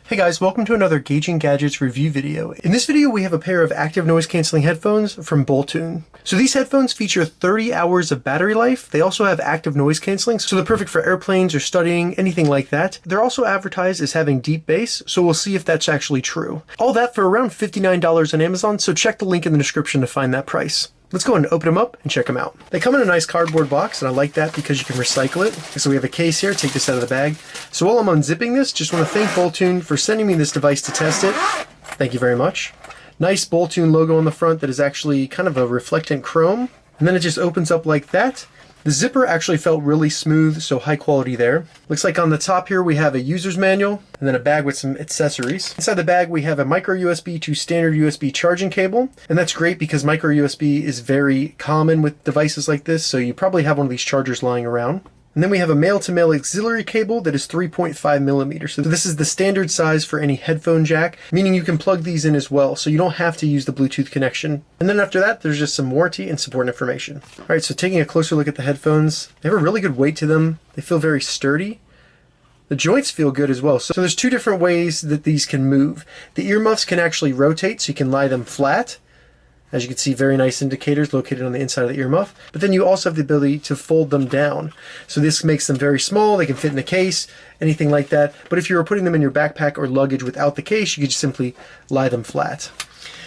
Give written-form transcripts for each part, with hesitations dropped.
Hey guys, welcome to another Gauging Gadgets review video. In this video we have a pair of active noise cancelling headphones from Boltune. So these headphones feature 30 hours of battery life. They also have active noise cancelling, so they're perfect for airplanes or studying, anything like that. They're also advertised as having deep bass, so we'll see if that's actually true. All that for around $59 on Amazon, so check the link in the description to find that price. Let's go ahead and open them up and check them out. They come in a nice cardboard box, and I like that because you can recycle it. So we have a case here, take this out of the bag. So while I'm unzipping this, just want to thank Boltune for sending me this device to test it. Thank you very much. Nice Boltune logo on the front that is actually kind of a reflectant chrome. And then it just opens up like that. The zipper actually felt really smooth, so high quality there. Looks like on the top here we have a user's manual and then a bag with some accessories. Inside the bag we have a micro USB to standard USB charging cable, and that's great because micro USB is very common with devices like this, so you probably have one of these chargers lying around. And then we have a male-to-male auxiliary cable that is 3.5 millimeters. So this is the standard size for any headphone jack, meaning you can plug these in as well, so you don't have to use the Bluetooth connection. And then after that, there's just some warranty and support information. All right, so taking a closer look at the headphones, they have a really good weight to them. They feel very sturdy. The joints feel good as well. So there's two different ways that these can move. The earmuffs can actually rotate, so you can lie them flat. As you can see, very nice indicators located on the inside of the earmuff. But then you also have the ability to fold them down. So this makes them very small. They can fit in the case, anything like that. But if you were putting them in your backpack or luggage without the case, you could just simply lie them flat.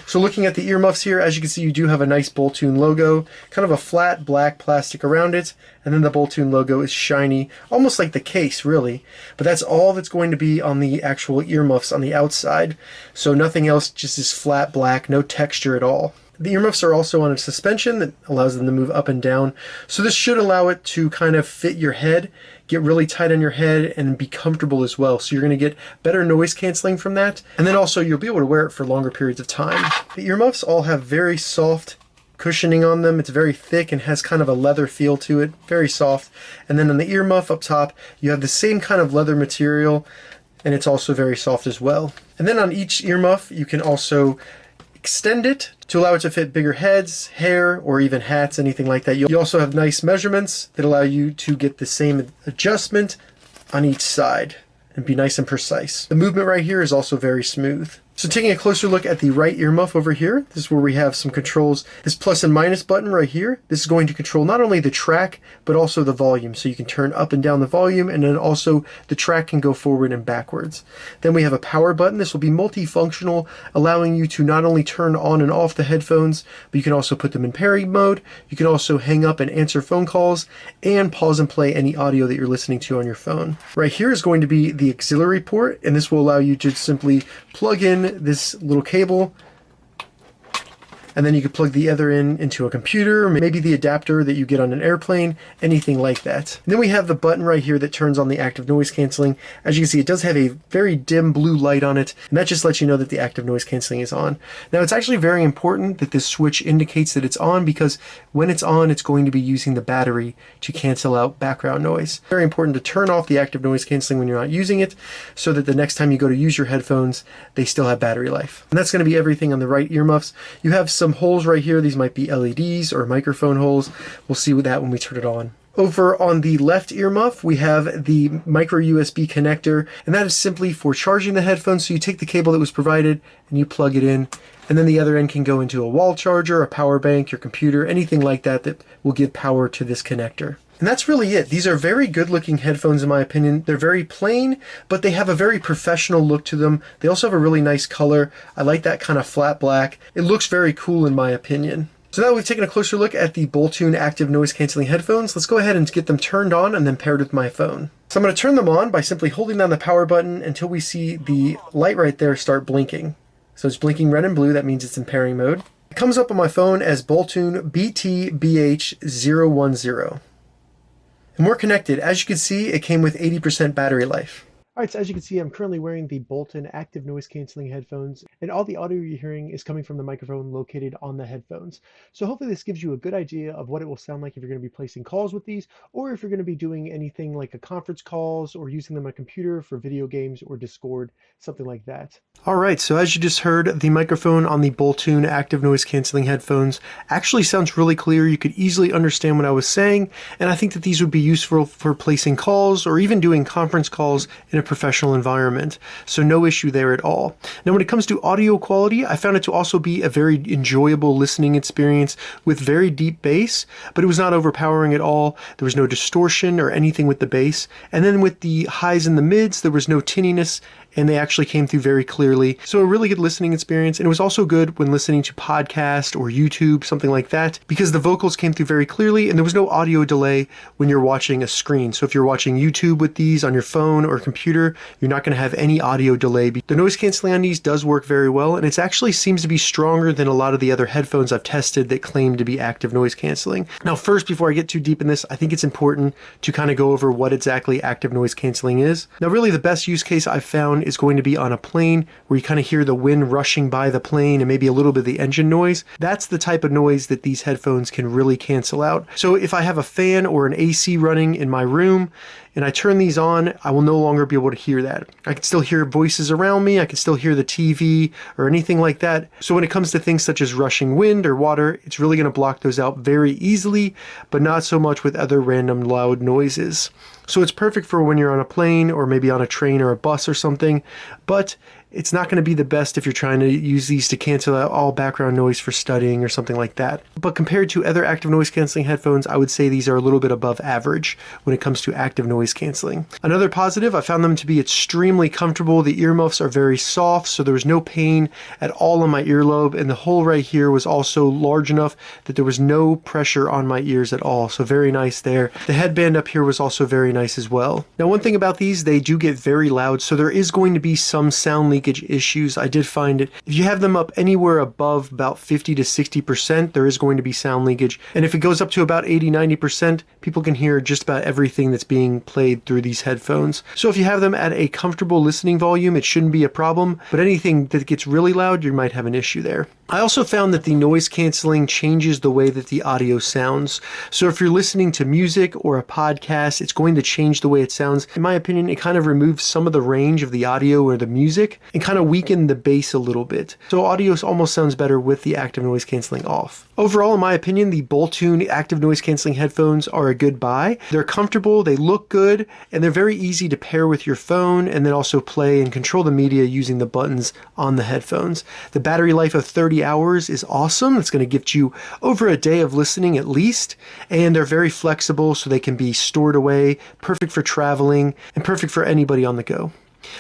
So looking at the earmuffs here, as you can see, you do have a nice Boltune logo, kind of a flat black plastic around it, and then the Boltune logo is shiny, almost like the case, really. But that's all that's going to be on the actual earmuffs on the outside. So nothing else, just this flat black, no texture at all. The earmuffs are also on a suspension that allows them to move up and down. So this should allow it to kind of fit your head, get really tight on your head, and be comfortable as well. So you're going to get better noise canceling from that. And then also you'll be able to wear it for longer periods of time. The earmuffs all have very soft cushioning on them. It's very thick and has kind of a leather feel to it, very soft. And then on the earmuff up top, you have the same kind of leather material, and it's also very soft as well. And then on each earmuff, you can also extend it to allow it to fit bigger heads, hair, or even hats, anything like that. You also have nice measurements that allow you to get the same adjustment on each side and be nice and precise. The movement right here is also very smooth. So taking a closer look at the right earmuff over here, this is where we have some controls. This plus and minus button right here, this is going to control not only the track, but also the volume. So you can turn up and down the volume, and then also the track can go forward and backwards. Then we have a power button. This will be multifunctional, allowing you to not only turn on and off the headphones, but you can also put them in pairing mode. You can also hang up and answer phone calls, and pause and play any audio that you're listening to on your phone. Right here is going to be the auxiliary port, and this will allow you to simply plug in this little cable, and then you could plug the other into a computer, maybe the adapter that you get on an airplane, anything like that. And then we have the button right here that turns on the active noise cancelling. As you can see, it does have a very dim blue light on it, and that just lets you know that the active noise cancelling is on. Now it's actually very important that this switch indicates that it's on, because when it's on, it's going to be using the battery to cancel out background noise. Very important to turn off the active noise cancelling when you're not using it, so that the next time you go to use your headphones, they still have battery life. And that's going to be everything on the right earmuffs. You have some holes right here. These might be LEDs or microphone holes. We'll see with that when we turn it on. Over on the left earmuff, we have the micro USB connector, and that is simply for charging the headphones. So you take the cable that was provided and you plug it in, and then the other end can go into a wall charger, a power bank, your computer, anything like that that will give power to this connector. And that's really it. These are very good looking headphones in my opinion. They're very plain, but they have a very professional look to them. They also have a really nice color. I like that kind of flat black. It looks very cool in my opinion. So now we've taken a closer look at the Boltune active noise cancelling headphones. Let's go ahead and get them turned on and then paired with my phone. So I'm going to turn them on by simply holding down the power button until we see the light right there start blinking. So it's blinking red and blue. That means it's in pairing mode. It comes up on my phone as Boltune BTBH010. And we're connected. As you can see, it came with 80% battery life. Alright, so as you can see, I'm currently wearing the Boltune active noise cancelling headphones, and all the audio you're hearing is coming from the microphone located on the headphones. So hopefully this gives you a good idea of what it will sound like if you're going to be placing calls with these, or if you're going to be doing anything like a conference calls or using them on a computer for video games or Discord, something like that. Alright, so as you just heard, the microphone on the Boltune active noise cancelling headphones actually sounds really clear. You could easily understand what I was saying, and I think that these would be useful for placing calls or even doing conference calls in a professional environment. So no issue there at all. Now, when it comes to audio quality, I found it to also be a very enjoyable listening experience with very deep bass, but it was not overpowering at all. There was no distortion or anything with the bass. And then with the highs and the mids, there was no tinniness, and they actually came through very clearly. So a really good listening experience. And it was also good when listening to podcast or YouTube, something like that, because the vocals came through very clearly and there was no audio delay when you're watching a screen. So if you're watching YouTube with these on your phone or computer, you're not going to have any audio delay. The noise canceling on these does work very well, and it actually seems to be stronger than a lot of the other headphones I've tested that claim to be active noise canceling. Now, first, before I get too deep in this, I think it's important to kind of go over what exactly active noise canceling is. Now, really the best use case I've found is going to be on a plane where you kind of hear the wind rushing by the plane and maybe a little bit of the engine noise. That's the type of noise that these headphones can really cancel out. So if I have a fan or an AC running in my room and I turn these on, I will no longer be able to hear that. I can still hear voices around me. I can still hear the TV or anything like that. So when it comes to things such as rushing wind or water, it's really going to block those out very easily, but not so much with other random loud noises. So it's perfect for when you're on a plane or maybe on a train or a bus or something, but it's not going to be the best if you're trying to use these to cancel out all background noise for studying or something like that. But compared to other active noise canceling headphones, I would say these are a little bit above average when it comes to active noise canceling. Another positive, I found them to be extremely comfortable. The earmuffs are very soft, so there was no pain at all on my earlobe, and the hole right here was also large enough that there was no pressure on my ears at all, so very nice there. The headband up here was also very nice as well. Now, one thing about these, they do get very loud, so there is going to be some sound leakage issues. I did find it. If you have them up anywhere above about 50 to 60%, there is going to be sound leakage. And if it goes up to about 80-90%, people can hear just about everything that's being played through these headphones. So if you have them at a comfortable listening volume, it shouldn't be a problem. But anything that gets really loud, you might have an issue there. I also found that the noise canceling changes the way that the audio sounds. So if you're listening to music or a podcast, it's going to change the way it sounds. In my opinion, it kind of removes some of the range of the audio or the music and kind of weaken the bass a little bit. So audio almost sounds better with the active noise canceling off. Overall, in my opinion, the Boltune active noise canceling headphones are a good buy. They're comfortable, they look good, and they're very easy to pair with your phone and then also play and control the media using the buttons on the headphones. The battery life of 30 hours is awesome. It's going to give you over a day of listening at least, and they're very flexible so they can be stored away, perfect for traveling, and perfect for anybody on the go.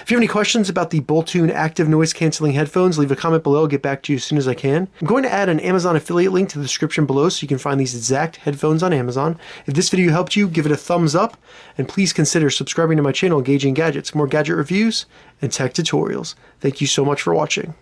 If you have any questions about the Boltune active noise canceling headphones, leave a comment below. I'll get back to you as soon as I can. I'm going to add an Amazon affiliate link to the description below so you can find these exact headphones on Amazon. If this video helped you, give it a thumbs up, and please consider subscribing to my channel, Engaging Gadgets, more gadget reviews and tech tutorials. Thank you so much for watching.